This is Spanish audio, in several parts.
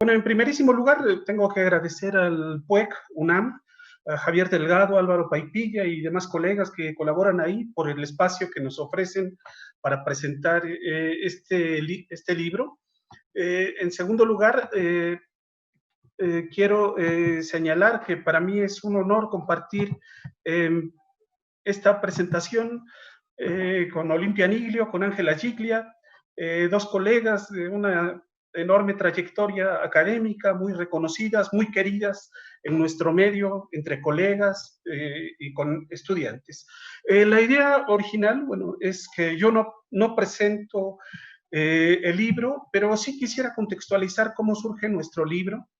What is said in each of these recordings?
Bueno, en primerísimo lugar, tengo que agradecer al PUEC, UNAM, a Javier Delgado, Álvaro Paipilla y demás colegas que colaboran ahí por el espacio que nos ofrecen para presentar este libro. En segundo lugar, quiero señalar que para mí es un honor compartir esta presentación con Olimpia Niglio, con Ángela Giglia, dos colegas de una enorme trayectoria académica, muy reconocidas, muy queridas en nuestro medio, entre colegas y con estudiantes. La idea original, bueno, es que yo no presento el libro, pero sí quisiera contextualizar cómo surge nuestro libro,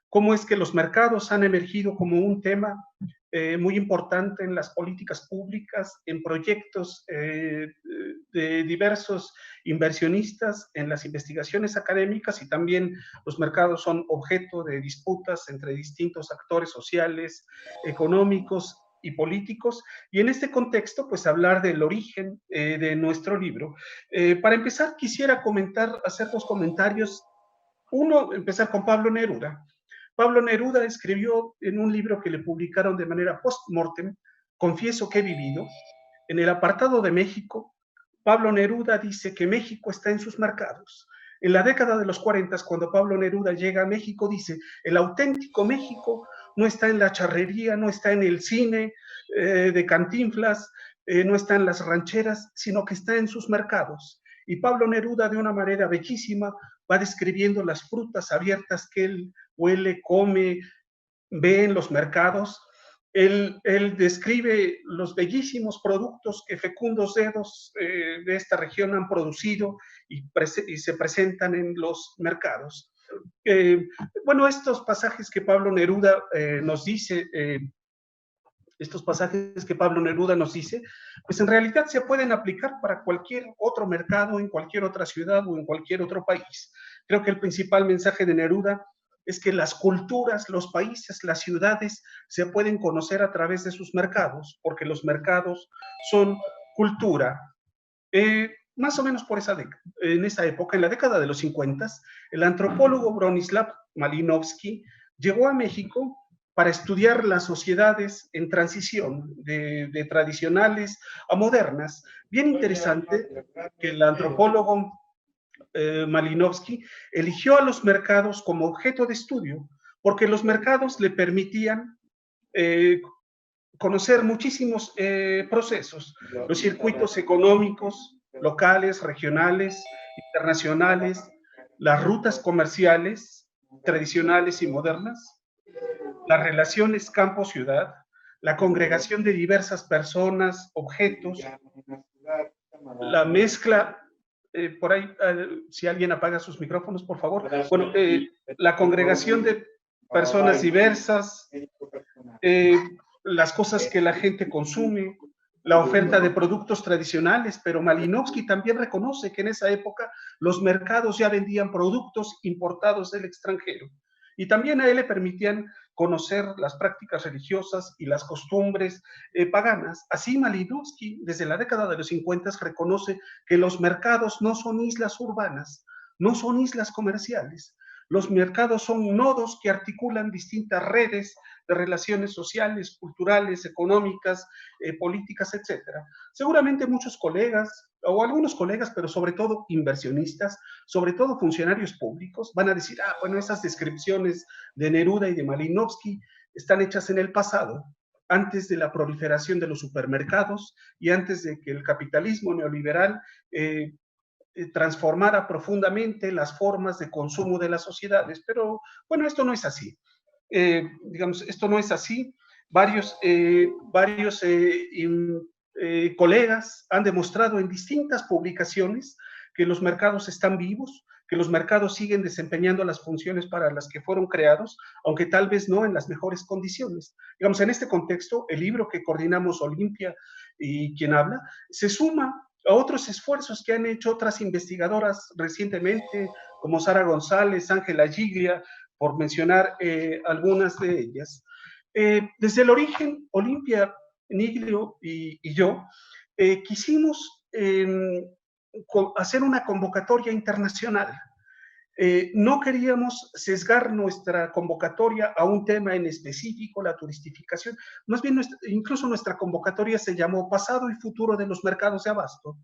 cómo es que los mercados han emergido como un tema muy importante en las políticas públicas, en proyectos de diversos inversionistas, en las investigaciones académicas, y también los mercados son objeto de disputas entre distintos actores sociales, económicos y políticos, y en este contexto, pues hablar del origen de nuestro libro. Para empezar, quisiera hacer dos comentarios. Uno, empezar con Pablo Neruda. Pablo Neruda escribió en un libro que le publicaron de manera post-mortem, Confieso que he vivido. En el apartado de México, Pablo Neruda dice que México está en sus mercados. En la década de los 40, cuando Pablo Neruda llega a México, dice, el auténtico México no está en la charrería, no está en el cine de Cantinflas, no está en las rancheras, sino que está en sus mercados. Y Pablo Neruda, de una manera bellísima, va describiendo las frutas abiertas que él huele, come, ve en los mercados. Él describe los bellísimos productos que fecundos dedos de esta región han producido y se presentan en los mercados. Bueno, estos pasajes que Pablo Neruda nos dice, pues en realidad se pueden aplicar para cualquier otro mercado, en cualquier otra ciudad o en cualquier otro país. Creo que el principal mensaje de Neruda es que las culturas, los países, las ciudades se pueden conocer a través de sus mercados, porque los mercados son cultura. Más o menos en esa época, en la década de los 50, el antropólogo Bronislaw Malinowski llegó a México para estudiar las sociedades en transición de tradicionales a modernas. Bien interesante que el antropólogo Malinowski eligió a los mercados como objeto de estudio, porque los mercados le permitían conocer muchísimos procesos, los circuitos económicos, locales, regionales, internacionales, las rutas comerciales tradicionales y modernas, las relaciones campo-ciudad, la congregación de diversas personas, objetos, la mezcla, por ahí, si alguien apaga sus micrófonos, por favor. Bueno, la congregación de personas diversas, las cosas que la gente consume, la oferta de productos tradicionales, pero Malinowski también reconoce que en esa época los mercados ya vendían productos importados del extranjero. Y también a él le permitían conocer las prácticas religiosas y las costumbres paganas. Así Malinowski, desde la década de los 50, reconoce que los mercados no son islas urbanas, no son islas comerciales. Los mercados son nodos que articulan distintas redes de relaciones sociales, culturales, económicas, políticas, etcétera. Seguramente muchos colegas, o algunos colegas, pero sobre todo inversionistas, sobre todo funcionarios públicos, van a decir, bueno, esas descripciones de Neruda y de Malinowski están hechas en el pasado, antes de la proliferación de los supermercados y antes de que el capitalismo neoliberal transformara profundamente las formas de consumo de las sociedades. Pero bueno, esto no es así. Digamos, esto no es así. Varios colegas han demostrado en distintas publicaciones que los mercados están vivos, que los mercados siguen desempeñando las funciones para las que fueron creados, aunque tal vez no en las mejores condiciones. Digamos, en este contexto, el libro que coordinamos Olimpia y quien habla, se suma a otros esfuerzos que han hecho otras investigadoras recientemente, como Sara González, Ángela Giglia, por mencionar algunas de ellas. Desde el origen, Olimpia Niglio y yo quisimos hacer una convocatoria internacional. No queríamos sesgar nuestra convocatoria a un tema en específico, la turistificación. Más bien, incluso nuestra convocatoria se llamó Pasado y Futuro de los Mercados de Abasto.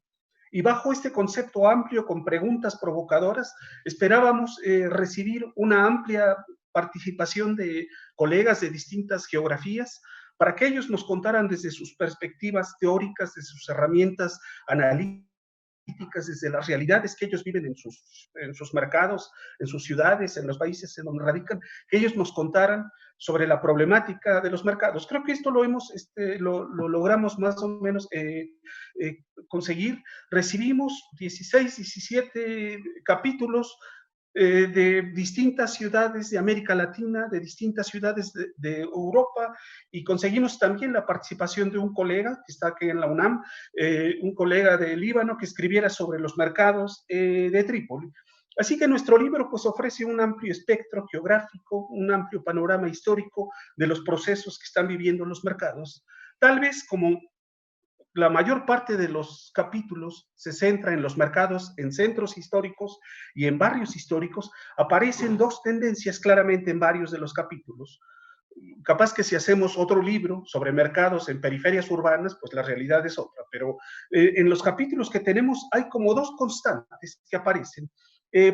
Y bajo este concepto amplio, con preguntas provocadoras, esperábamos recibir una amplia participación de colegas de distintas geografías para que ellos nos contaran desde sus perspectivas teóricas, de sus herramientas analíticas, desde las realidades que ellos viven en sus mercados, en sus ciudades, en los países en donde radican, que ellos nos contaran sobre la problemática de los mercados. Creo que esto lo logramos más o menos conseguir. Recibimos 16, 17 capítulos de distintas ciudades de América Latina, de distintas ciudades de Europa, y conseguimos también la participación de un colega que está aquí en la UNAM, un colega de Líbano que escribiera sobre los mercados de Trípoli. Así que nuestro libro pues ofrece un amplio espectro geográfico, un amplio panorama histórico de los procesos que están viviendo los mercados. Tal vez como la mayor parte de los capítulos se centra en los mercados, en centros históricos y en barrios históricos, aparecen dos tendencias claramente en varios de los capítulos. Capaz que si hacemos otro libro sobre mercados en periferias urbanas, pues la realidad es otra, pero en los capítulos que tenemos hay como dos constantes que aparecen.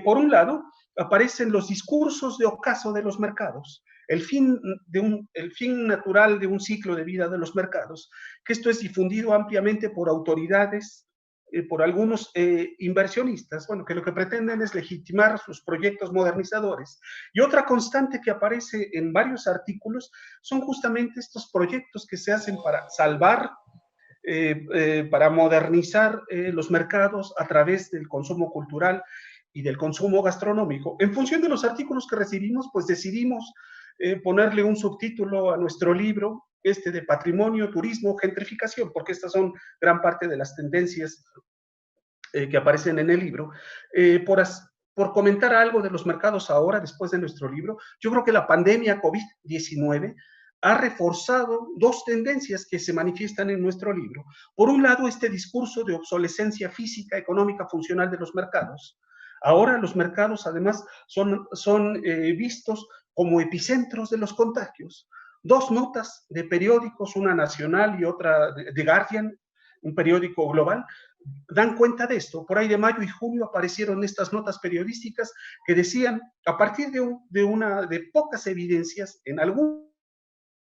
Por un lado, aparecen los discursos de ocaso de los mercados, el fin natural de un ciclo de vida de los mercados, que esto es difundido ampliamente por autoridades, por algunos inversionistas, bueno, que lo que pretenden es legitimar sus proyectos modernizadores. Y otra constante que aparece en varios artículos son justamente estos proyectos que se hacen para salvar, para modernizar los mercados a través del consumo cultural y del consumo gastronómico. En función de los artículos que recibimos, pues decidimos ponerle un subtítulo a nuestro libro, de patrimonio, turismo, gentrificación, porque estas son gran parte de las tendencias que aparecen en el libro. Por comentar algo de los mercados ahora, después de nuestro libro, yo creo que la pandemia COVID-19 ha reforzado dos tendencias que se manifiestan en nuestro libro. Por un lado, este discurso de obsolescencia física, económica, funcional de los mercados. Ahora los mercados, además, son vistos como epicentros de los contagios. Dos notas de periódicos, una nacional y otra de Guardian, un periódico global, dan cuenta de esto. Por ahí de mayo y junio aparecieron estas notas periodísticas que decían, a partir de pocas evidencias en algunas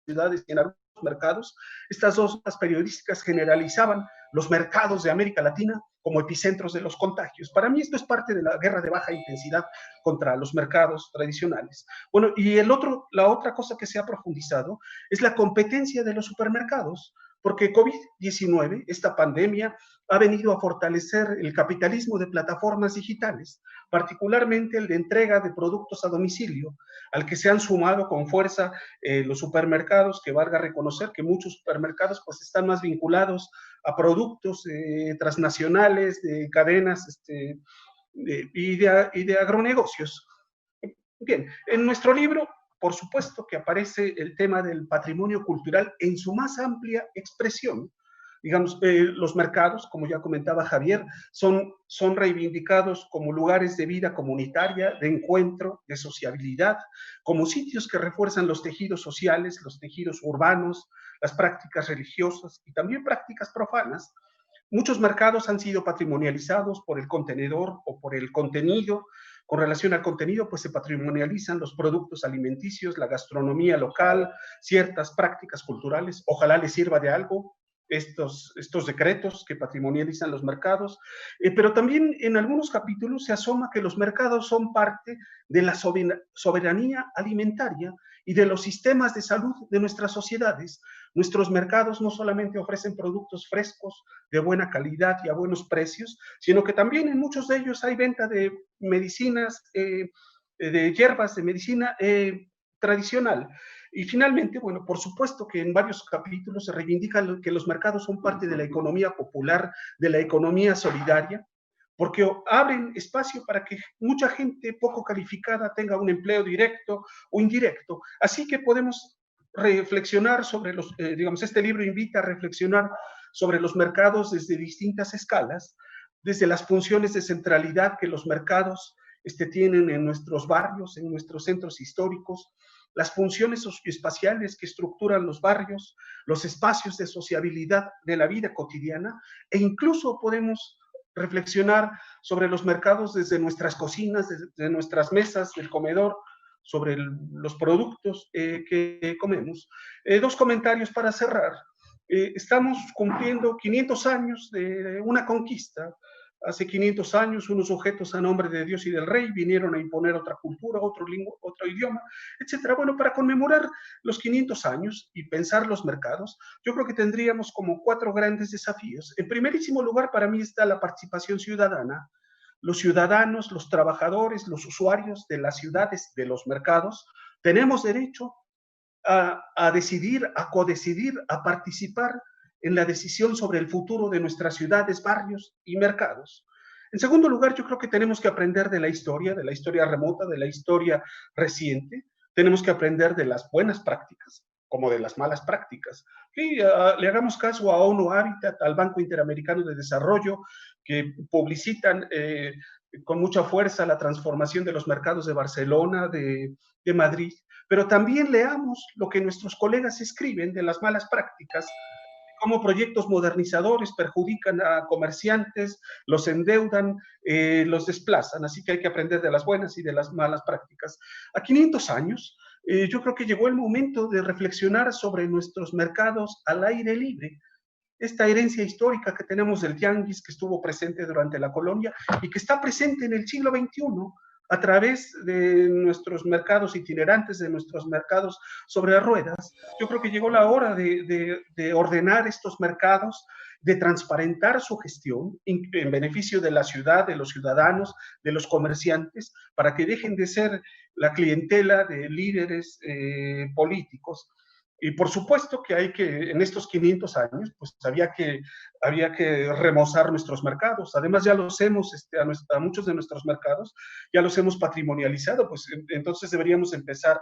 ciudades y en algunos mercados, estas dos notas periodísticas generalizaban los mercados de América Latina como epicentros de los contagios. Para mí esto es parte de la guerra de baja intensidad contra los mercados tradicionales. Bueno, y la otra cosa que se ha profundizado es la competencia de los supermercados, porque COVID-19, esta pandemia, ha venido a fortalecer el capitalismo de plataformas digitales, particularmente el de entrega de productos a domicilio, al que se han sumado con fuerza los supermercados, que valga reconocer que muchos supermercados pues están más vinculados a productos transnacionales, de cadenas y de agronegocios. Bien, en nuestro libro, por supuesto que aparece el tema del patrimonio cultural en su más amplia expresión. Digamos, los mercados, como ya comentaba Javier, son reivindicados como lugares de vida comunitaria, de encuentro, de sociabilidad, como sitios que refuerzan los tejidos sociales, los tejidos urbanos, las prácticas religiosas y también prácticas profanas. Muchos mercados han sido patrimonializados por el contenedor o por el contenido. Con relación al contenido, pues se patrimonializan los productos alimenticios, la gastronomía local, ciertas prácticas culturales. Ojalá les sirva de algo estos decretos que patrimonializan los mercados, pero también en algunos capítulos se asoma que los mercados son parte de la soberanía alimentaria y de los sistemas de salud de nuestras sociedades. Nuestros mercados no solamente ofrecen productos frescos, de buena calidad y a buenos precios, sino que también en muchos de ellos hay venta de medicinas, de hierbas, de medicina tradicional. Y finalmente, bueno, por supuesto que en varios capítulos se reivindica que los mercados son parte de la economía popular, de la economía solidaria, porque abren espacio para que mucha gente poco calificada tenga un empleo directo o indirecto. Así que podemos reflexionar sobre digamos, este libro invita a reflexionar sobre los mercados desde distintas escalas, desde las funciones de centralidad que los mercados tienen en nuestros barrios, en nuestros centros históricos, las funciones socioespaciales que estructuran los barrios, los espacios de sociabilidad de la vida cotidiana, e incluso podemos reflexionar sobre los mercados desde nuestras cocinas, desde nuestras mesas del comedor, sobre los productos que comemos. Dos comentarios para cerrar. Estamos cumpliendo 500 años de una conquista. Hace 500 años unos sujetos a nombre de Dios y del Rey vinieron a imponer otra cultura, otro idioma, etcétera. Bueno, para conmemorar los 500 años y pensar los mercados, yo creo que tendríamos como 4 grandes desafíos. En primerísimo lugar, para mí está la participación ciudadana. Los ciudadanos, los trabajadores, los usuarios de las ciudades, de los mercados, tenemos derecho a decidir, a codecidir, a participar en la decisión sobre el futuro de nuestras ciudades, barrios y mercados. En segundo lugar, yo creo que tenemos que aprender de la historia remota, de la historia reciente. Tenemos que aprender de las buenas prácticas, como de las malas prácticas. Que le hagamos caso a ONU Habitat, al Banco Interamericano de Desarrollo, que publicitan con mucha fuerza la transformación de los mercados de Barcelona, de Madrid, pero también leamos lo que nuestros colegas escriben de las malas prácticas, cómo proyectos modernizadores perjudican a comerciantes, los endeudan, los desplazan. Así que hay que aprender de las buenas y de las malas prácticas. A 500 años, yo creo que llegó el momento de reflexionar sobre nuestros mercados al aire libre. Esta herencia histórica que tenemos del tianguis, que estuvo presente durante la colonia y que está presente en el siglo XXI a través de nuestros mercados itinerantes, de nuestros mercados sobre ruedas. Yo creo que llegó la hora de ordenar estos mercados, de transparentar su gestión en beneficio de la ciudad, de los ciudadanos, de los comerciantes, para que dejen de ser la clientela de líderes políticos. Y por supuesto que hay que, en estos 500 años, pues había que remozar nuestros mercados. Además ya los hemos, a muchos de nuestros mercados, ya los hemos patrimonializado, pues entonces deberíamos empezar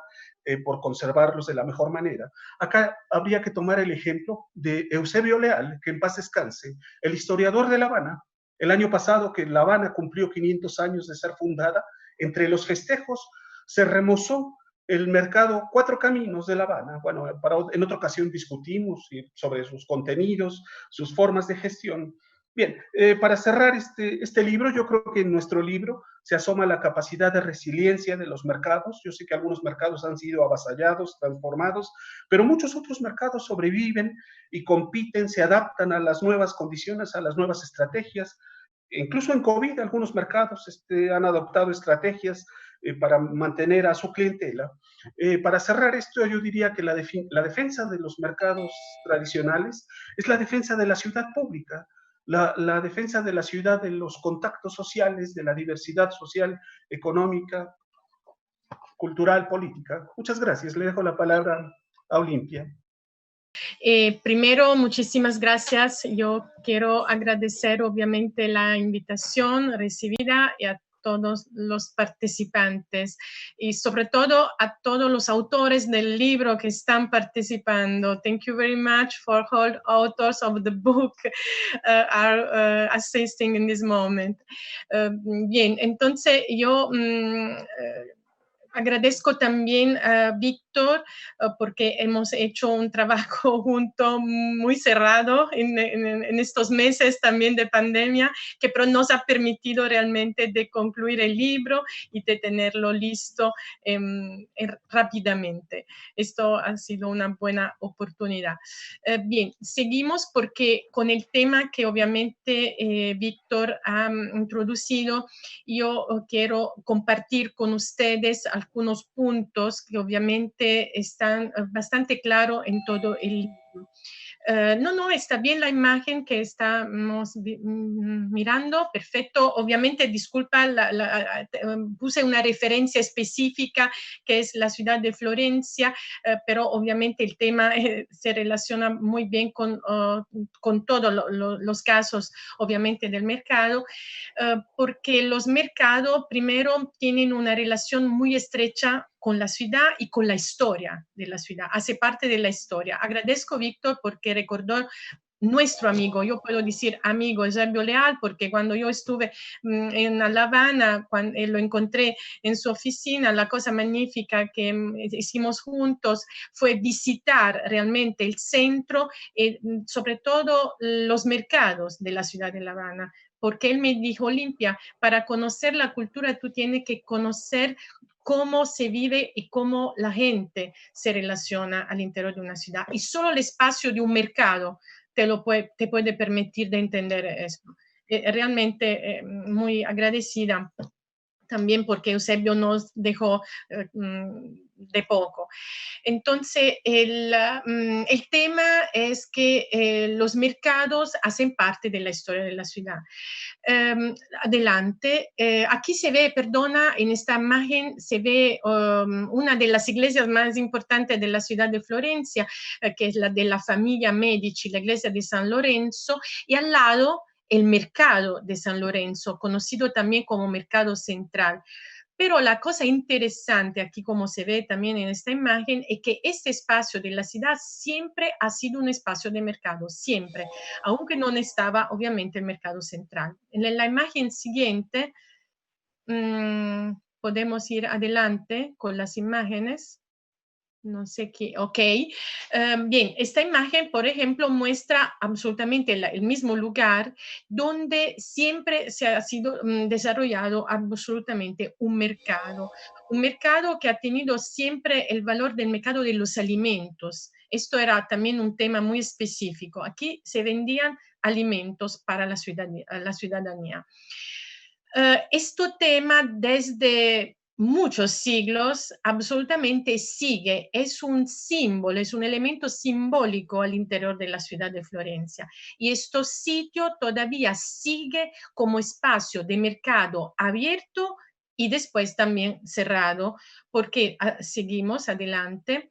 por conservarlos de la mejor manera. Acá habría que tomar el ejemplo de Eusebio Leal, que en paz descanse, el historiador de La Habana. El año pasado que La Habana cumplió 500 años de ser fundada, entre los festejos se remozó el mercado Cuatro Caminos de La Habana. Bueno, en otra ocasión discutimos sobre sus contenidos, sus formas de gestión. Bien, para cerrar este libro, yo creo que en nuestro libro se asoma la capacidad de resiliencia de los mercados. Yo sé que algunos mercados han sido avasallados, transformados, pero muchos otros mercados sobreviven y compiten, se adaptan a las nuevas condiciones, a las nuevas estrategias. Incluso en COVID, algunos mercados han adoptado estrategias para mantener a su clientela. Para cerrar esto, yo diría que la defensa de los mercados tradicionales es la defensa de la ciudad pública, la defensa de la ciudad, de los contactos sociales, de la diversidad social, económica, cultural, política. Muchas gracias. Le dejo la palabra a Olimpia. Primero, muchísimas gracias. Yo quiero agradecer obviamente la invitación recibida y a todos los participantes y sobre todo a todos los autores del libro que están participando. Thank you very much for all authors of the book are assisting in this moment. Bien, entonces yo agradezco también a Víctor porque hemos hecho un trabajo junto muy cerrado en estos meses también de pandemia, que nos ha permitido realmente de concluir el libro y de tenerlo listo rápidamente. Esto ha sido una buena oportunidad. Bien, seguimos porque con el tema que obviamente Víctor ha introducido, yo quiero compartir con ustedes algunos puntos que obviamente están bastante claros en todo el libro. No, está bien la imagen que estamos mirando, perfecto. Obviamente, disculpa, puse una referencia específica que es la ciudad de Florencia, pero obviamente el tema se relaciona muy bien con todos los casos, obviamente, del mercado, porque los mercados, primero, tienen una relación muy estrecha con la ciudad y con la historia de la ciudad, hace parte de la historia. Agradezco, Víctor, porque recordó nuestro amigo, yo puedo decir amigo Eusebio Leal, porque cuando yo estuve en La Habana, cuando lo encontré en su oficina, la cosa magnífica que hicimos juntos fue visitar realmente el centro, sobre todo los mercados de la ciudad de La Habana, porque él me dijo, Olimpia, para conocer la cultura tú tienes que conocer cómo se vive y cómo la gente se relaciona al interior de una ciudad. Y solo el espacio de un mercado te puede permitir de entender eso. Realmente muy agradecida también porque Eusebio nos dejó de poco. Entonces, el tema es que los mercados hacen parte de la historia de la ciudad. Adelante, aquí se ve, perdona, en esta imagen se ve una de las iglesias más importantes de la ciudad de Florencia, que es la de la familia Medici, la iglesia de San Lorenzo, y al lado el mercado de San Lorenzo, conocido también como mercado central. Pero la cosa interesante aquí, como se ve también en esta imagen, es que este espacio de la ciudad siempre ha sido un espacio de mercado, siempre, aunque no estaba obviamente el mercado central. En la imagen siguiente, podemos ir adelante con las imágenes. No sé qué, ok. Bien, esta imagen, por ejemplo, muestra absolutamente el mismo lugar donde siempre se ha sido desarrollado absolutamente un mercado que ha tenido siempre el valor del mercado de los alimentos. Esto era también un tema muy específico. Aquí se vendían alimentos para la ciudadanía. Este tema desde muchos siglos absolutamente sigue, es un símbolo, es un elemento simbólico al interior de la ciudad de Florencia. Y este sitio todavía sigue como espacio de mercado abierto y después también cerrado, porque seguimos adelante.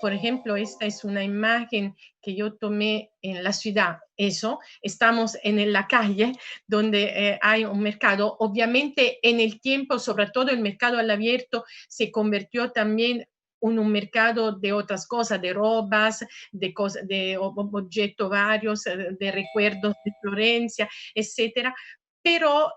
Por ejemplo, esta es una imagen que yo tomé en la ciudad. Eso, estamos en la calle donde hay un mercado. Obviamente en el tiempo, sobre todo el mercado al abierto, se convirtió también en un mercado de otras cosas, de robas, de objetos varios, de recuerdos de Florencia, etcétera, pero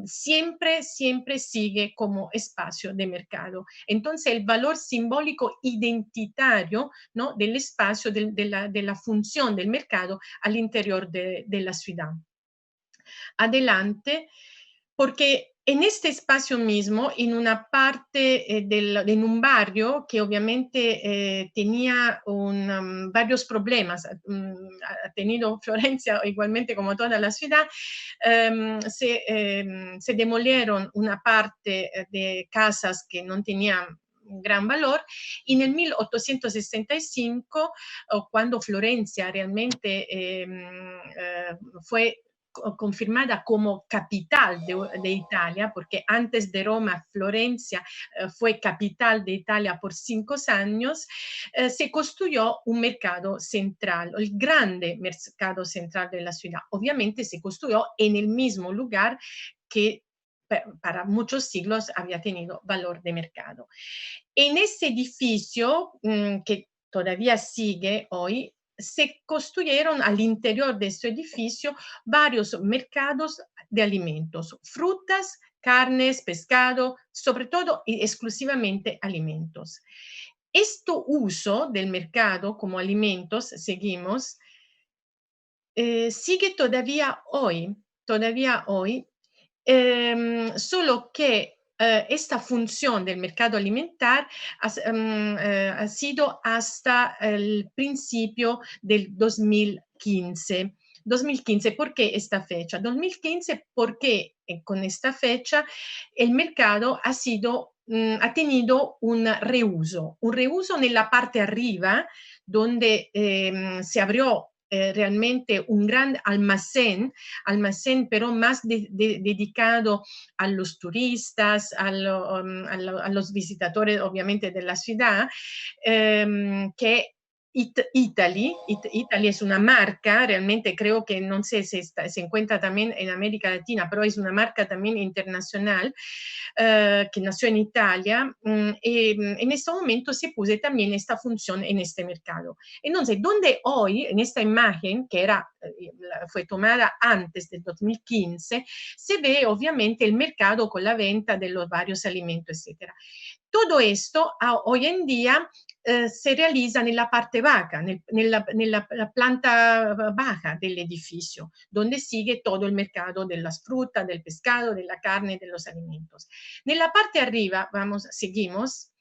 siempre sigue como espacio de mercado. Entonces, el valor simbólico identitario, ¿no?, del espacio, de la función del mercado al interior de la ciudad. Adelante, porque en este espacio mismo, en una parte en un barrio que obviamente tenía varios problemas, ha tenido Florencia igualmente como toda la ciudad, se demolieron una parte de casas que no tenían gran valor, y en el 1865, cuando Florencia realmente fue confirmada como capital de Italia, porque antes de Roma, Florencia fue capital de Italia por 5 años, se construyó un mercado central, el grande mercado central de la ciudad. Obviamente se construyó en el mismo lugar que para muchos siglos había tenido valor de mercado. En ese edificio, que todavía sigue hoy, se construyeron al interior de este edificio varios mercados de alimentos, frutas, carnes, pescado, sobre todo y exclusivamente alimentos. Este uso del mercado como alimentos, seguimos, sigue todavía hoy, solo que esta función del mercado alimentar ha sido hasta el principio del 2015. 2015, ¿por qué esta fecha? 2015 porque con esta fecha el mercado ha tenido un reuso en la parte arriba, donde se abrió realmente un gran almacén pero más dedicado a los turistas, a los visitadores obviamente de la ciudad, que Italy es una marca, realmente creo que no sé si se encuentra también en América Latina, pero es una marca también internacional que nació en Italia y en este momento se puso también esta función en este mercado. Entonces, donde hoy, en esta imagen, que era, fue tomada antes del 2015, se ve obviamente el mercado con la venta de los varios alimentos, etc. Todo esto hoy en día se realiza nella parte baja, nella planta baja dell'edificio, donde sigue todo el mercado de las frutas, del pescado, de la carne, de los alimentos. Nella parte arriba, seguimos.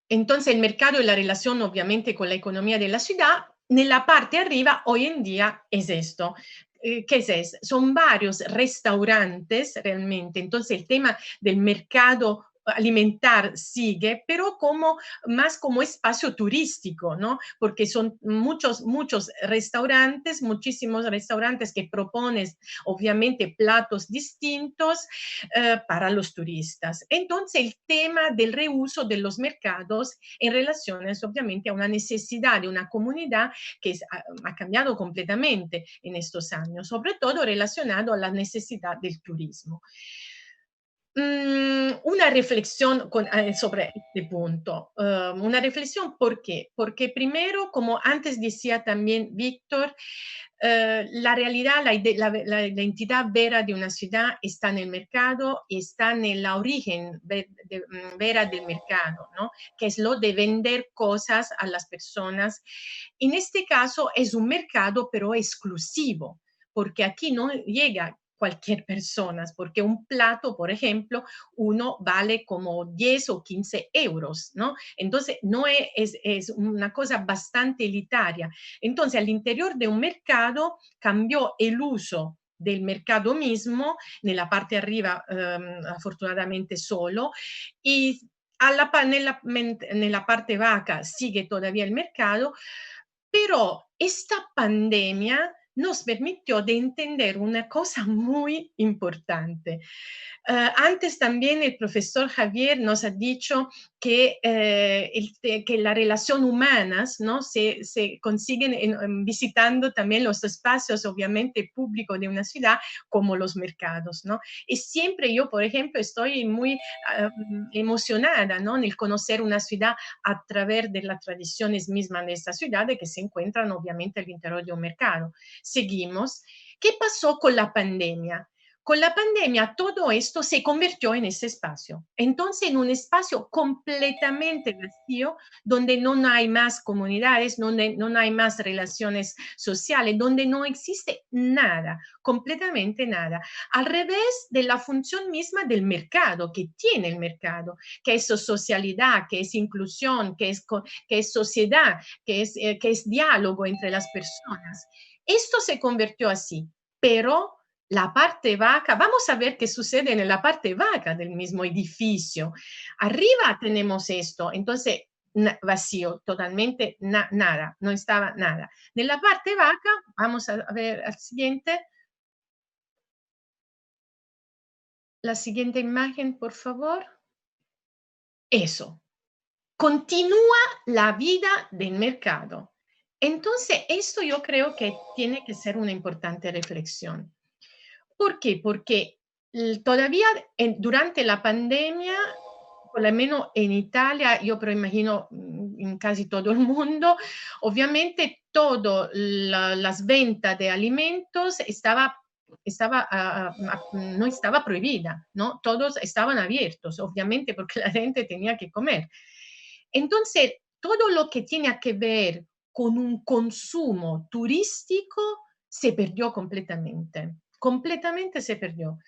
Entonces el mercado y la relación obviamente con la economía de la ciudad, nella parte arriba hoy en día es esto. ¿Qué es eso? Son varios restaurantes realmente, entonces el tema del mercado alimentar sigue, pero como más como espacio turístico, ¿no? Porque son muchos restaurantes, muchísimos restaurantes que proponen obviamente platos distintos para los turistas. Entonces, el tema del reuso de los mercados en relaciones, obviamente, a una necesidad de una comunidad que ha cambiado completamente en estos años, sobre todo relacionado a la necesidad del turismo. Una reflexión sobre este punto. Una reflexión, ¿por qué? Porque primero, como antes decía también Víctor, la realidad, la identidad vera de una ciudad está en el mercado y está en la origen vera del mercado, ¿no? Que es lo de vender cosas a las personas. En este caso es un mercado, pero exclusivo, porque aquí no llega cualquier persona, porque un plato, por ejemplo, uno vale como 10 o 15 euros, ¿no? Entonces, no es una cosa bastante elitaria. Entonces, al interior de un mercado cambió el uso del mercado mismo, nella parte arriba afortunadamente solo, y nella parte baja sigue todavía el mercado, pero esta pandemia nos permitió de entender una cosa muy importante. Antes también el profesor Javier nos ha dicho que, que las relaciones humanas, ¿no? se consiguen visitando también los espacios obviamente públicos de una ciudad como los mercados, ¿no? Y siempre yo, por ejemplo, estoy muy emocionada, ¿no? En el conocer una ciudad a través de las tradiciones mismas de esta ciudad que se encuentran obviamente al interior de un mercado. Seguimos. ¿Qué pasó con la pandemia? Con la pandemia todo esto se convirtió en ese espacio. Entonces, en un espacio completamente vacío, donde no hay más comunidades, donde no hay más relaciones sociales, donde no existe nada, completamente nada. Al revés de la función misma del mercado, que tiene el mercado, que es socialidad, que es inclusión, que es sociedad, que es diálogo entre las personas. Esto se convirtió así, pero la parte baja, vamos a ver qué sucede en la parte baja del mismo edificio. Arriba tenemos esto, entonces vacío, totalmente nada, no estaba nada. En la parte baja, vamos a ver al siguiente. La siguiente imagen, por favor. Eso. Continúa la vida del mercado. Entonces, esto yo creo que tiene que ser una importante reflexión. ¿Por qué? Porque todavía durante la pandemia, por lo menos en Italia, yo pero imagino en casi todo el mundo, obviamente todo las ventas de alimentos no estaba prohibida, ¿no? Todos estaban abiertos, obviamente, porque la gente tenía que comer. Entonces, todo lo que tiene que ver con un consumo turístico se perdió completamente. Completamente se perdió.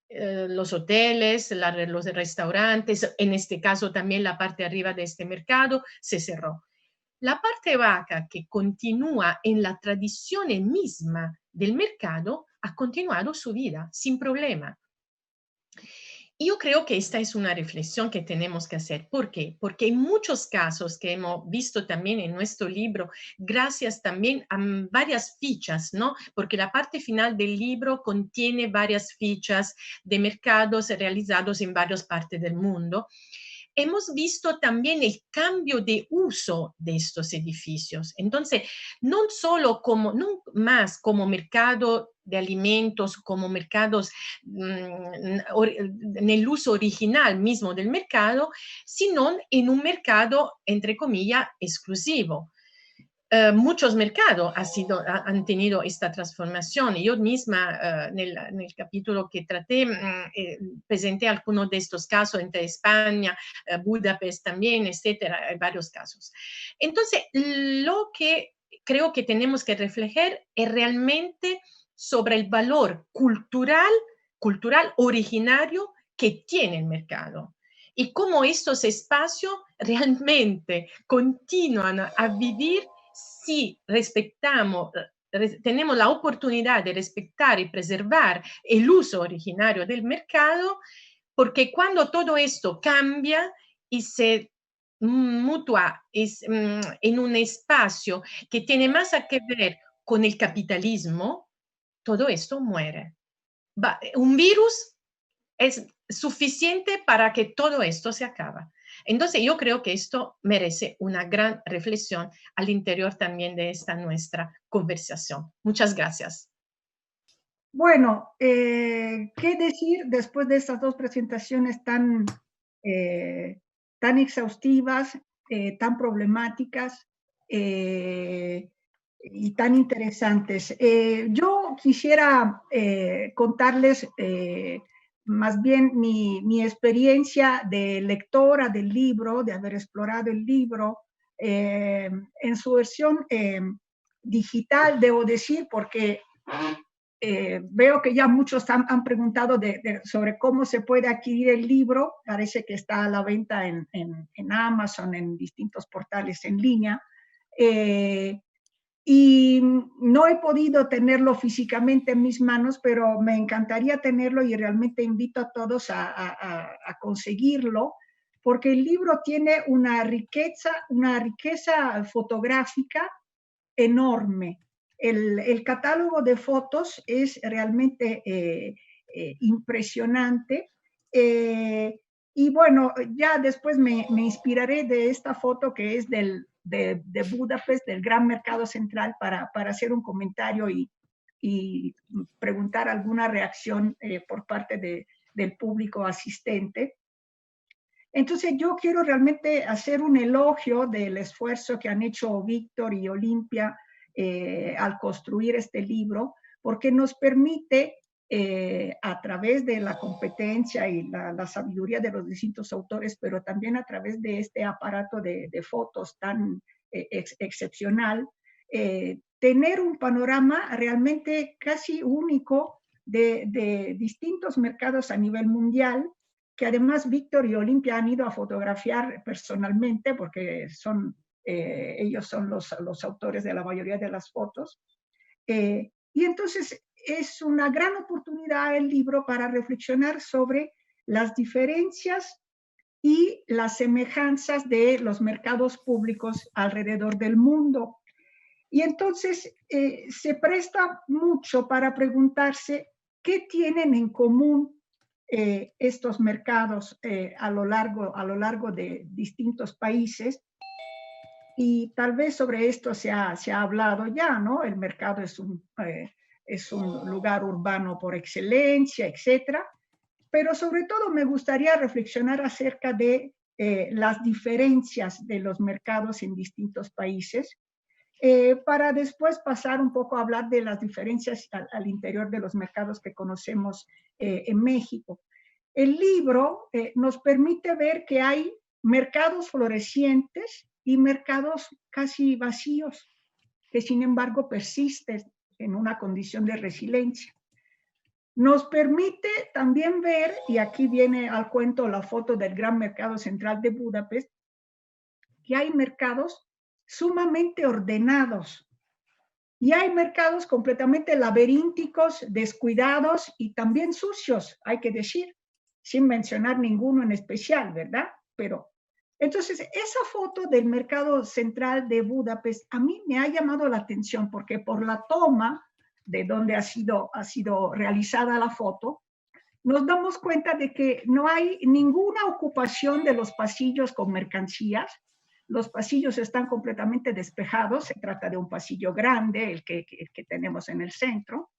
Los hoteles, los restaurantes, en este caso también la parte arriba de este mercado, se cerró. La parte baja, que continúa en la tradición misma del mercado, ha continuado su vida sin problema. Yo creo que esta es una reflexión que tenemos que hacer. ¿Por qué? Porque en muchos casos que hemos visto también en nuestro libro, gracias también a varias fichas, ¿no? Porque la parte final del libro contiene varias fichas de mercados realizados en varias partes del mundo. hemos visto también el cambio de uso de estos edificios. Entonces, no solo como, no más como mercado de alimentos, como mercados en el uso original mismo del mercado, sino en un mercado, entre comillas, exclusivo. Muchos mercados han tenido esta transformación. Yo misma, en el capítulo que traté, presenté algunos de estos casos entre España, Budapest también, etcétera, hay varios casos. Entonces, lo que creo que tenemos que reflejar es realmente sobre el valor cultural originario que tiene el mercado y cómo estos espacios realmente continúan a vivir si respetamos, tenemos la oportunidad de respetar y preservar el uso originario del mercado, porque cuando todo esto cambia y se mutua en un espacio que tiene más a que ver con el capitalismo, todo esto muere. Un virus es suficiente para que todo esto se acabe. Entonces, yo creo que esto merece una gran reflexión al interior también de esta nuestra conversación. Muchas gracias. Bueno, ¿qué decir después de estas dos presentaciones tan exhaustivas, tan problemáticas y tan interesantes? Yo quisiera contarles más bien mi experiencia de lectora del libro, de haber explorado el libro en su versión digital, debo decir, porque veo que ya muchos han preguntado sobre cómo se puede adquirir el libro. Parece que está a la venta en Amazon, en distintos portales en línea. Y no he podido tenerlo físicamente en mis manos, pero me encantaría tenerlo y realmente invito a todos a conseguirlo, porque el libro tiene una riqueza fotográfica enorme. El catálogo de fotos es realmente impresionante. Y bueno, ya después me inspiraré de esta foto que es de Budapest, del Gran Mercado Central, para hacer un comentario y preguntar alguna reacción por parte del público asistente. Entonces yo quiero realmente hacer un elogio del esfuerzo que han hecho Víctor y Olimpia al construir este libro, porque nos permite, a través de la competencia y la sabiduría de los distintos autores, pero también a través de este aparato de fotos tan excepcional, tener un panorama realmente casi único de distintos mercados a nivel mundial, que además Víctor y Olimpia han ido a fotografiar personalmente, porque ellos son los autores de la mayoría de las fotos. Y entonces es una gran oportunidad el libro para reflexionar sobre las diferencias y las semejanzas de los mercados públicos alrededor del mundo. Y entonces se presta mucho para preguntarse qué tienen en común estos mercados a lo largo de distintos países. Y tal vez sobre esto se ha hablado ya, ¿no? El mercado es un lugar urbano por excelencia, etcétera. Pero sobre todo me gustaría reflexionar acerca de las diferencias de los mercados en distintos países, para después pasar un poco a hablar de las diferencias al interior de los mercados que conocemos en México. El libro nos permite ver que hay mercados florecientes y mercados casi vacíos, que sin embargo persisten en una condición de resiliencia. Nos permite también ver, y aquí viene al cuento la foto del Gran Mercado Central de Budapest, que hay mercados sumamente ordenados y hay mercados completamente laberínticos, descuidados y también sucios, hay que decir, sin mencionar ninguno en especial, ¿verdad? Pero entonces esa foto del mercado central de Budapest a mí me ha llamado la atención, porque por la toma de donde ha sido realizada la foto, nos damos cuenta de que no hay ninguna ocupación de los pasillos con mercancías. Los pasillos están completamente despejados. Se trata de un pasillo grande, el que tenemos en el centro.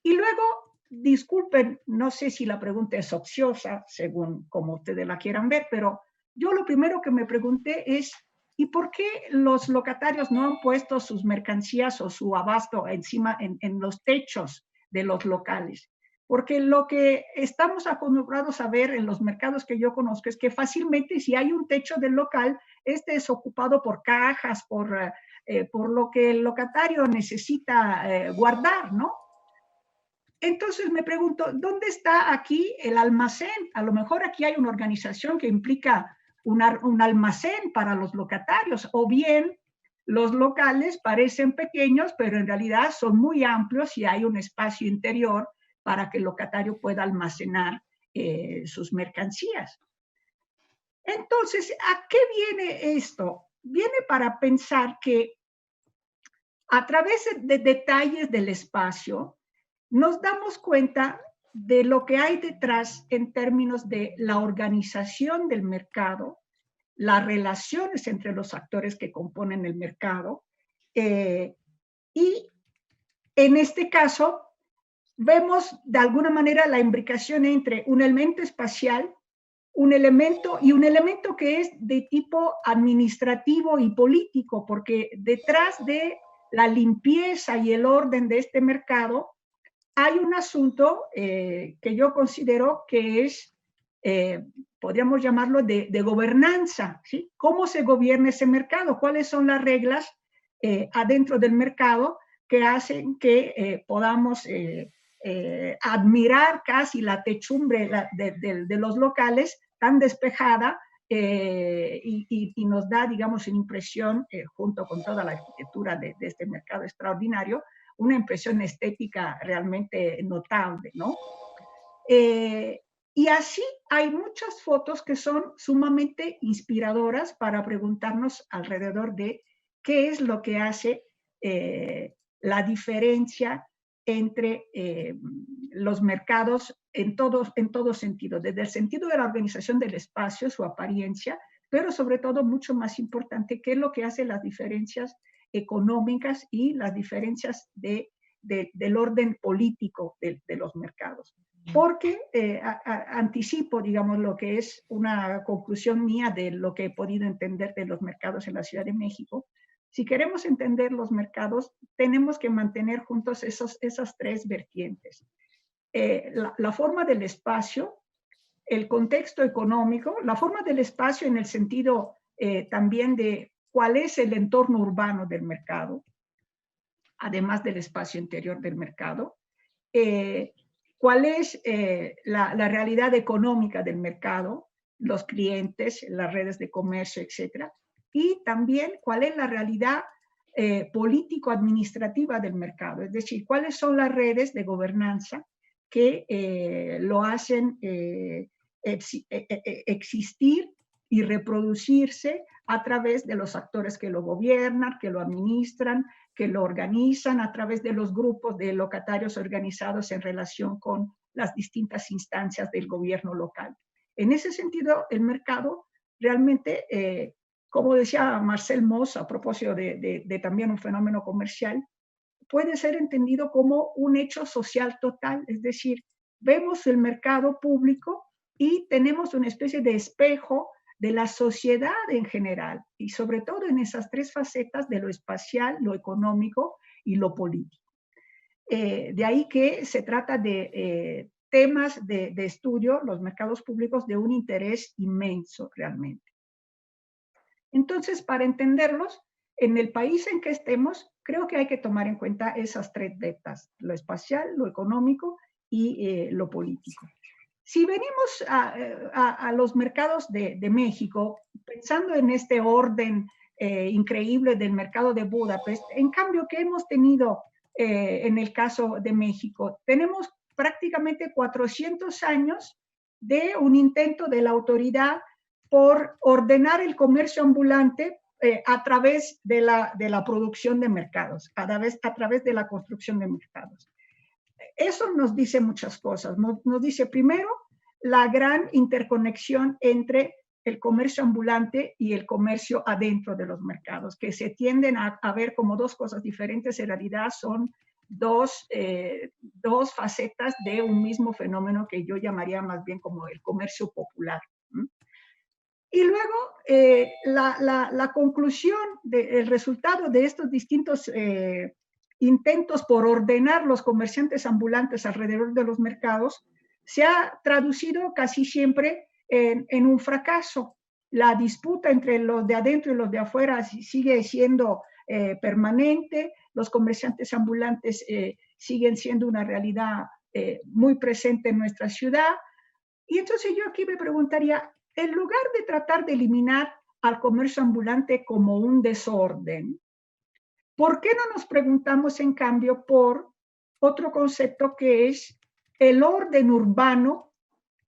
Y luego, disculpen, no sé si la pregunta es ociosa, según como ustedes la quieran ver, pero yo lo primero que me pregunté es, ¿y por qué los locatarios no han puesto sus mercancías o su abasto encima en los techos de los locales? Porque lo que estamos acostumbrados a ver en los mercados que yo conozco es que fácilmente si hay un techo del local, este es ocupado por cajas, por lo que el locatario necesita guardar, ¿no? Entonces me pregunto, ¿dónde está aquí el almacén? A lo mejor aquí hay una organización que implica un almacén para los locatarios, o bien los locales parecen pequeños, pero en realidad son muy amplios y hay un espacio interior para que el locatario pueda almacenar sus mercancías. Entonces, ¿a qué viene esto? Viene para pensar que a través de detalles del espacio, nos damos cuenta de lo que hay detrás en términos de la organización del mercado, las relaciones entre los actores que componen el mercado, y en este caso vemos de alguna manera la imbricación entre un elemento espacial, un elemento que es de tipo administrativo y político, porque detrás de la limpieza y el orden de este mercado hay un asunto que yo considero que es, podríamos llamarlo de gobernanza, ¿sí? ¿Cómo se gobierna ese mercado? ¿Cuáles son las reglas adentro del mercado que hacen que podamos admirar casi la techumbre de los locales tan despejada y nos da, digamos, una impresión, junto con toda la arquitectura de este mercado extraordinario, una impresión estética realmente notable, ¿no? Y así hay muchas fotos que son sumamente inspiradoras para preguntarnos alrededor de qué es lo que hace la diferencia entre los mercados en todo sentido, desde el sentido de la organización del espacio, su apariencia, pero sobre todo, mucho más importante, qué es lo que hace las diferencias económicas y las diferencias del orden político de los mercados. Porque anticipo, digamos, lo que es una conclusión mía de lo que he podido entender de los mercados en la Ciudad de México. Si queremos entender los mercados, tenemos que mantener juntos esas tres vertientes. La forma del espacio, el contexto económico, la forma del espacio en el sentido también de cuál es el entorno urbano del mercado, además del espacio interior del mercado, cuál es la realidad económica del mercado, los clientes, las redes de comercio, etcétera, y también cuál es la realidad político-administrativa del mercado, es decir, cuáles son las redes de gobernanza que lo hacen existir y reproducirse a través de los actores que lo gobiernan, que lo administran, que lo organizan, a través de los grupos de locatarios organizados en relación con las distintas instancias del gobierno local. En ese sentido, el mercado realmente, como decía Marcel Mauss a propósito de también un fenómeno comercial, puede ser entendido como un hecho social total, es decir, vemos el mercado público y tenemos una especie de espejo de la sociedad en general, y sobre todo en esas tres facetas de lo espacial, lo económico y lo político. De ahí que se trata de temas de estudio, los mercados públicos, de un interés inmenso realmente. Entonces, para entenderlos, en el país en que estemos, creo que hay que tomar en cuenta esas tres vetas, lo espacial, lo económico y lo político. Si venimos a los mercados de México, pensando en este orden increíble del mercado de Budapest, en cambio, ¿qué hemos tenido en el caso de México? Tenemos prácticamente 400 años de un intento de la autoridad por ordenar el comercio ambulante a través de la producción de mercados, a través de la construcción de mercados. eso nos dice muchas cosas. Nos dice primero la gran interconexión entre el comercio ambulante y el comercio adentro de los mercados, que se tienden a ver como dos cosas diferentes, en realidad son dos facetas de un mismo fenómeno que yo llamaría más bien como el comercio popular. Y luego la conclusión, el resultado de estos distintos intentos por ordenar los comerciantes ambulantes alrededor de los mercados se ha traducido casi siempre en un fracaso. La disputa entre los de adentro y los de afuera sigue siendo permanente, los comerciantes ambulantes siguen siendo una realidad muy presente en nuestra ciudad. Y entonces yo aquí me preguntaría, en lugar de tratar de eliminar al comercio ambulante como un desorden, ¿por qué no nos preguntamos en cambio por otro concepto que es el orden urbano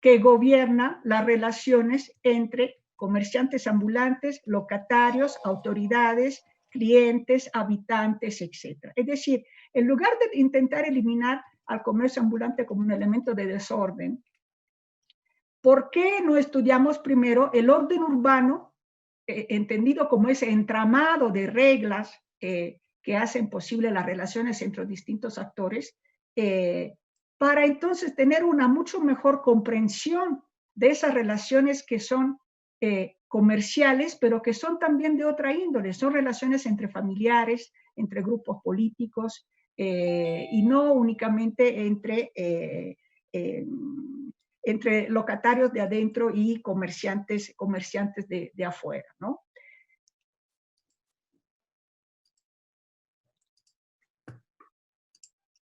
que gobierna las relaciones entre comerciantes ambulantes, locatarios, autoridades, clientes, habitantes, etc.? Es decir, en lugar de intentar eliminar al comercio ambulante como un elemento de desorden, ¿por qué no estudiamos primero el orden urbano, entendido como ese entramado de reglas que hacen posible las relaciones entre distintos actores, para entonces tener una mucho mejor comprensión de esas relaciones que son comerciales, pero que son también de otra índole, son relaciones entre familiares, entre grupos políticos, y no únicamente entre locatarios de adentro y comerciantes de afuera, ¿no?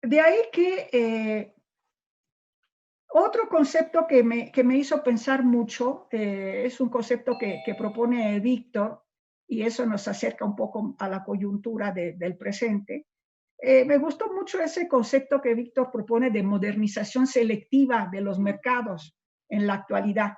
De ahí que otro concepto que me hizo pensar mucho es un concepto que propone Víctor, y eso nos acerca un poco a la coyuntura del presente. Me gustó mucho ese concepto que Víctor propone de modernización selectiva de los mercados en la actualidad.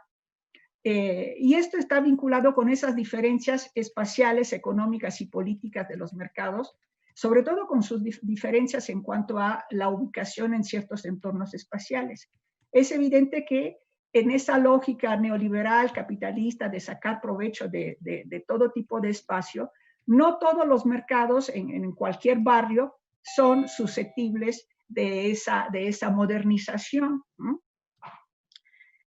Y esto está vinculado con esas diferencias espaciales, económicas y políticas de los mercados, sobre todo con sus diferencias en cuanto a la ubicación en ciertos entornos espaciales. Es evidente que en esa lógica neoliberal, capitalista, de sacar provecho de todo tipo de espacio, no todos los mercados en cualquier barrio son susceptibles de esa modernización, ¿no?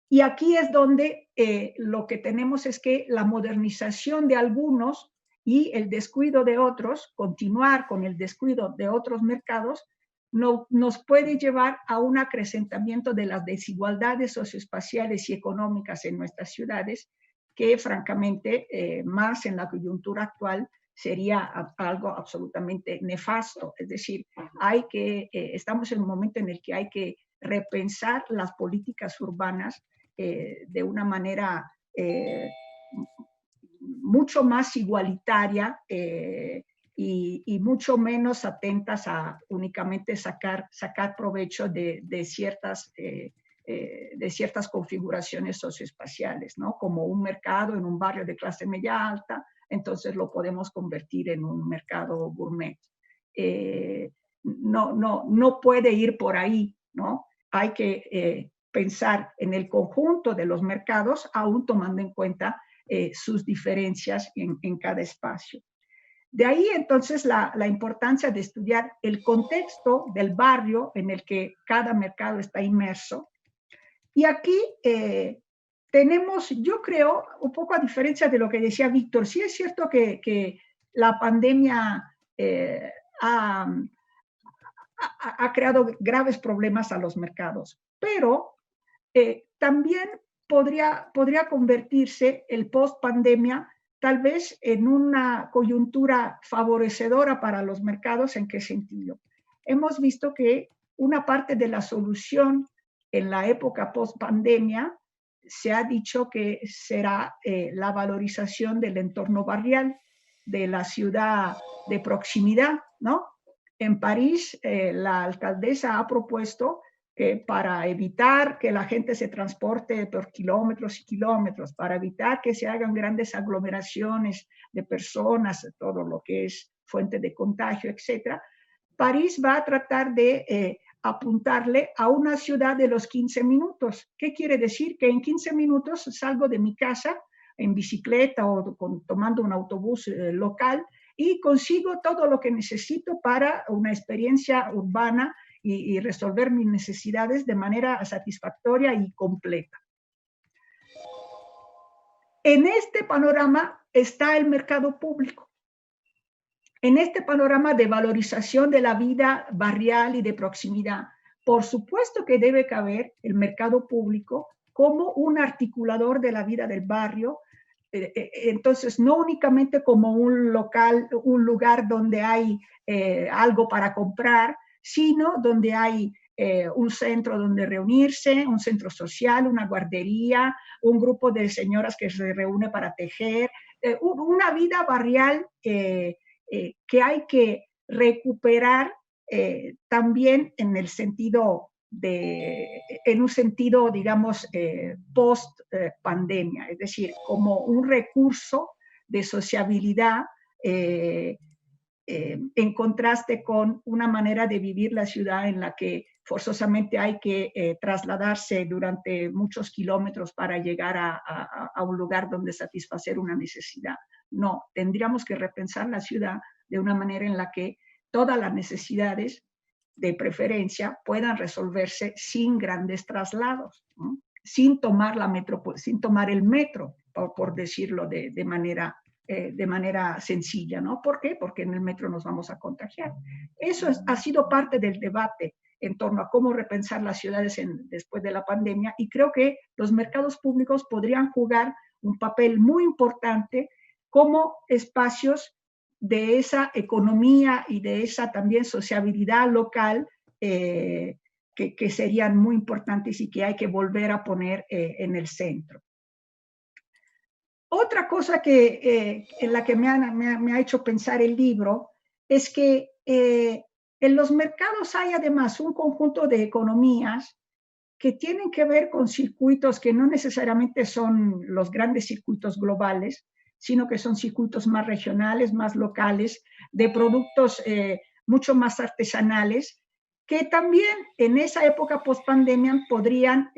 Y aquí es donde lo que tenemos es que la modernización de algunos y el descuido de otros, continuar con el descuido de otros mercados, nos puede llevar a un acrecentamiento de las desigualdades socioespaciales y económicas en nuestras ciudades, que francamente, más en la coyuntura actual, sería algo absolutamente nefasto. Es decir, estamos en un momento en el que hay que repensar las políticas urbanas de una manera mucho más igualitaria y mucho menos atentas a únicamente sacar provecho de ciertas configuraciones socioespaciales, ¿no? Como un mercado en un barrio de clase media alta, entonces lo podemos convertir en un mercado gourmet. No puede ir por ahí, ¿no? Hay que pensar en el conjunto de los mercados, aún tomando en cuenta sus diferencias en cada espacio. De ahí entonces la importancia de estudiar el contexto del barrio en el que cada mercado está inmerso. Y aquí tenemos, yo creo, un poco a diferencia de lo que decía Víctor, sí es cierto que la pandemia ha creado graves problemas a los mercados, pero también podría convertirse el post-pandemia tal vez en una coyuntura favorecedora para los mercados. ¿En qué sentido? Hemos visto que una parte de la solución en la época post-pandemia se ha dicho que será la valorización del entorno barrial, de la ciudad de proximidad, ¿no? En París, la alcaldesa ha propuesto que para evitar que la gente se transporte por kilómetros y kilómetros, para evitar que se hagan grandes aglomeraciones de personas, todo lo que es fuente de contagio, etc., París va a tratar de apuntarle a una ciudad de los 15 minutos. ¿Qué quiere decir? Que en 15 minutos salgo de mi casa en bicicleta o tomando un autobús local y consigo todo lo que necesito para una experiencia urbana y resolver mis necesidades de manera satisfactoria y completa. En este panorama está el mercado público. En este panorama de valorización de la vida barrial y de proximidad, por supuesto que debe caber el mercado público como un articulador de la vida del barrio. Entonces, no únicamente como un local, un lugar donde hay algo para comprar, sino donde hay un centro donde reunirse, un centro social, una guardería, un grupo de señoras que se reúne para tejer, una vida barrial que hay que recuperar también en el sentido en un sentido, digamos, post-pandemia, es decir, como un recurso de sociabilidad en contraste con una manera de vivir la ciudad en la que forzosamente hay que trasladarse durante muchos kilómetros para llegar a un lugar donde satisfacer una necesidad. No, tendríamos que repensar la ciudad de una manera en la que todas las necesidades de preferencia puedan resolverse sin grandes traslados, ¿no? Sin tomar el metro, por decirlo de manera sencilla, ¿no? ¿Por qué? Porque en el metro nos vamos a contagiar. Eso ha sido parte del debate en torno a cómo repensar las ciudades después de la pandemia, y creo que los mercados públicos podrían jugar un papel muy importante como espacios de esa economía y de esa también sociabilidad local que serían muy importantes y que hay que volver a poner en el centro. Otra cosa en la que me ha hecho pensar el libro es que en los mercados hay además un conjunto de economías que tienen que ver con circuitos que no necesariamente son los grandes circuitos globales, sino que son circuitos más regionales, más locales, de productos mucho más artesanales, que también en esa época post-pandemia podrían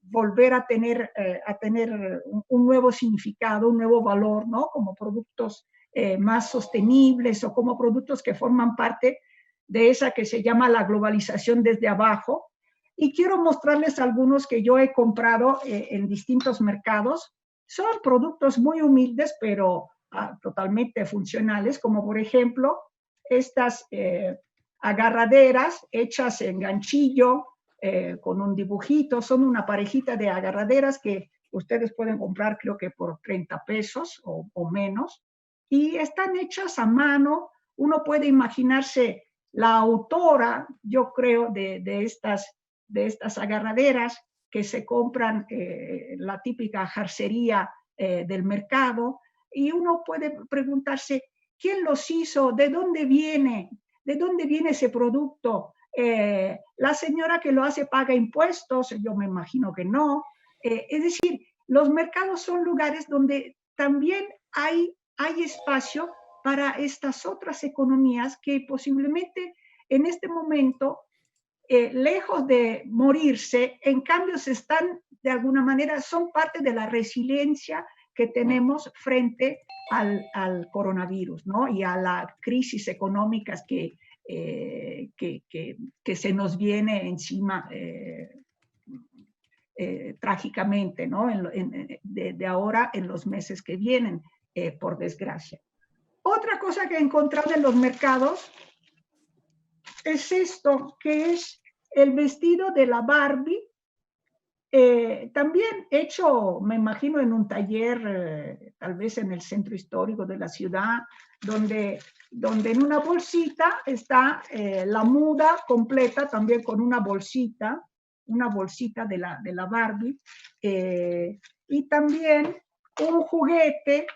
volver a tener un nuevo significado, un nuevo valor, ¿no? Como productos más sostenibles o como productos que forman parte de esa que se llama la globalización desde abajo. Y quiero mostrarles algunos que yo he comprado en distintos mercados. Son productos muy humildes, pero totalmente funcionales, como por ejemplo estas agarraderas hechas en ganchillo, con un dibujito. Son una parejita de agarraderas que ustedes pueden comprar, creo que por 30 pesos o menos, y están hechas a mano. Uno puede imaginarse la autora, yo creo, de estas agarraderas que se compran la típica jarcería del mercado, y uno puede preguntarse quién los hizo, de dónde viene ese producto. La señora que lo hace paga impuestos, yo me imagino que no. Es decir, los mercados son lugares donde también hay espacio para estas otras economías que posiblemente en este momento, lejos de morirse, en cambio de alguna manera, son parte de la resiliencia que tenemos frente al coronavirus, ¿no? Y a las crisis económicas que se nos viene encima trágicamente, ¿no? De ahora en los meses que vienen, por desgracia. Otra cosa que he encontrado en los mercados es esto, que es el vestido de la Barbie, también hecho, me imagino, en un taller, tal vez en el centro histórico de la ciudad, donde en una bolsita está la muda completa, también con una bolsita de la Barbie, y también un juguete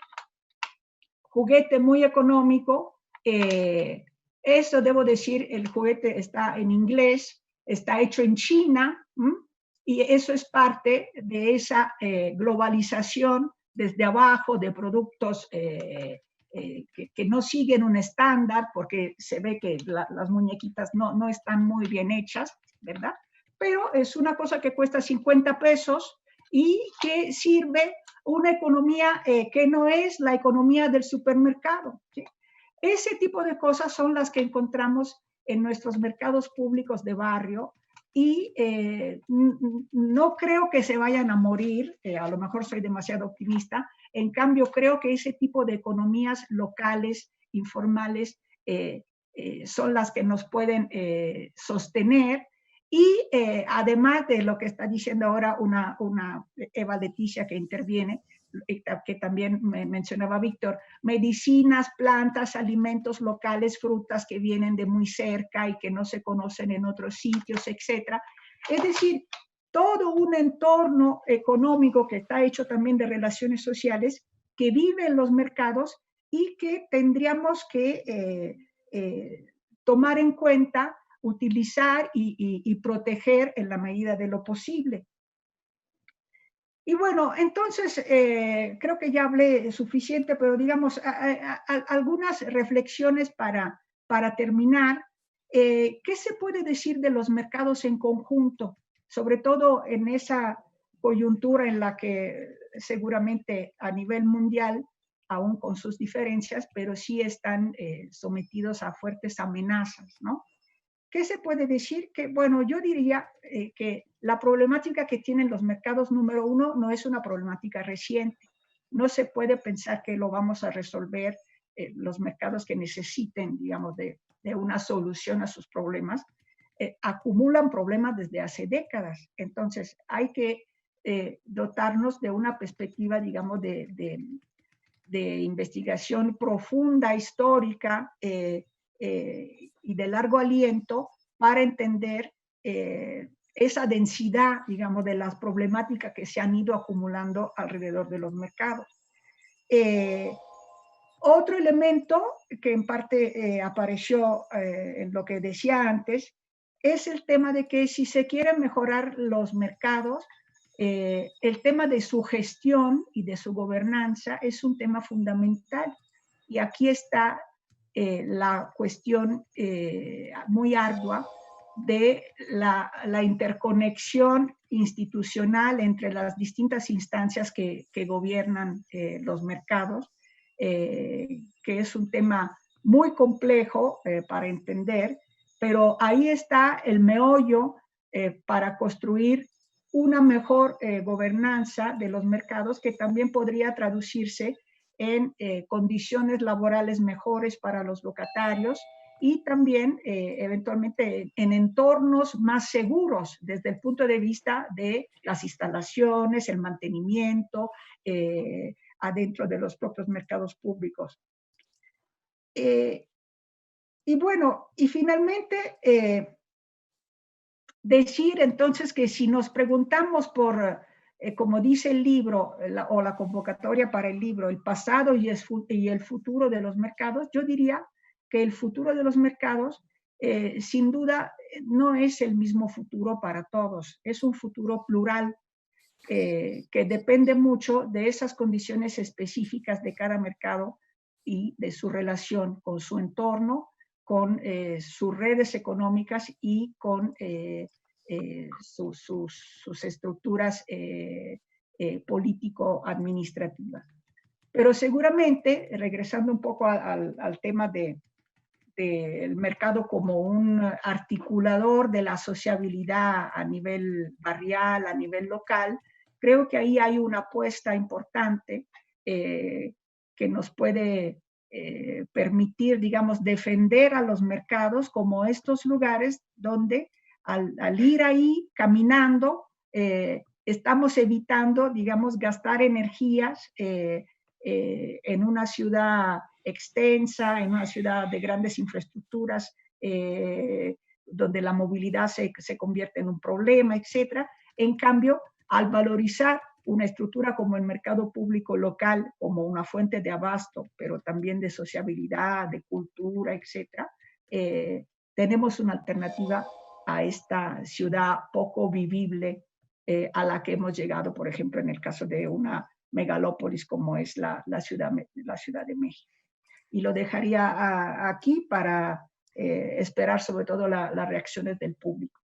muy económico. Eso debo decir, el juguete está en inglés, está hecho en China, y eso es parte de esa globalización desde abajo de productos que no siguen un estándar, porque se ve que las muñequitas no están muy bien hechas, ¿verdad? Pero es una cosa que cuesta 50 pesos y que sirve una economía que no es la economía del supermercado, ¿sí? Ese tipo de cosas son las que encontramos en nuestros mercados públicos de barrio y no creo que se vayan a morir, a lo mejor soy demasiado optimista, en cambio creo que ese tipo de economías locales, informales, son las que nos pueden sostener. Y además de lo que está diciendo ahora una Eva Leticia que interviene, que también me mencionaba Víctor, medicinas, plantas, alimentos locales, frutas que vienen de muy cerca y que no se conocen en otros sitios, etc. Es decir, todo un entorno económico que está hecho también de relaciones sociales que vive en los mercados y que tendríamos que tomar en cuenta, utilizar y proteger en la medida de lo posible. Y bueno, entonces creo que ya hablé suficiente, pero digamos algunas reflexiones para terminar. ¿Qué se puede decir de los mercados en conjunto? Sobre todo en esa coyuntura en la que seguramente a nivel mundial, aún con sus diferencias, pero sí están sometidos a fuertes amenazas, ¿no? ¿Qué se puede decir? Que, bueno, yo diría que la problemática que tienen los mercados número uno no es una problemática reciente. No se puede pensar que lo vamos a resolver los mercados que necesiten, digamos, de una solución a sus problemas. Acumulan problemas desde hace décadas. Entonces, hay que dotarnos de una perspectiva, digamos, de investigación profunda, histórica, y de largo aliento para entender esa densidad, digamos, de las problemáticas que se han ido acumulando alrededor de los mercados. Otro elemento que en parte apareció en lo que decía antes es el tema de que si se quieren mejorar los mercados, el tema de su gestión y de su gobernanza es un tema fundamental. Y aquí está la cuestión muy ardua de la interconexión institucional entre las distintas instancias que gobiernan los mercados, que es un tema muy complejo para entender, pero ahí está el meollo para construir una mejor gobernanza de los mercados que también podría traducirse en condiciones laborales mejores para los locatarios y también eventualmente en entornos más seguros desde el punto de vista de las instalaciones, el mantenimiento adentro de los propios mercados públicos. Y bueno, y finalmente decir entonces que si nos preguntamos por, como dice el libro o la convocatoria para el libro, el pasado y el futuro de los mercados, yo diría que el futuro de los mercados sin duda no es el mismo futuro para todos, es un futuro plural que depende mucho de esas condiciones específicas de cada mercado y de su relación con su entorno, con sus redes económicas y con sus estructuras político-administrativas. Pero seguramente, regresando un poco al tema del mercado como un articulador de la sociabilidad a nivel barrial, a nivel local, creo que ahí hay una apuesta importante que nos puede permitir, digamos, defender a los mercados como estos lugares donde al ir ahí caminando, estamos evitando, digamos, gastar energías en una ciudad extensa, en una ciudad de grandes infraestructuras, donde la movilidad se convierte en un problema, etc. En cambio, al valorizar una estructura como el mercado público local, como una fuente de abasto, pero también de sociabilidad, de cultura, etc., tenemos una alternativa a esta ciudad poco vivible a la que hemos llegado, por ejemplo, en el caso de una megalópolis como es la Ciudad de México. y lo dejaría aquí para esperar sobre todo las reacciones del público.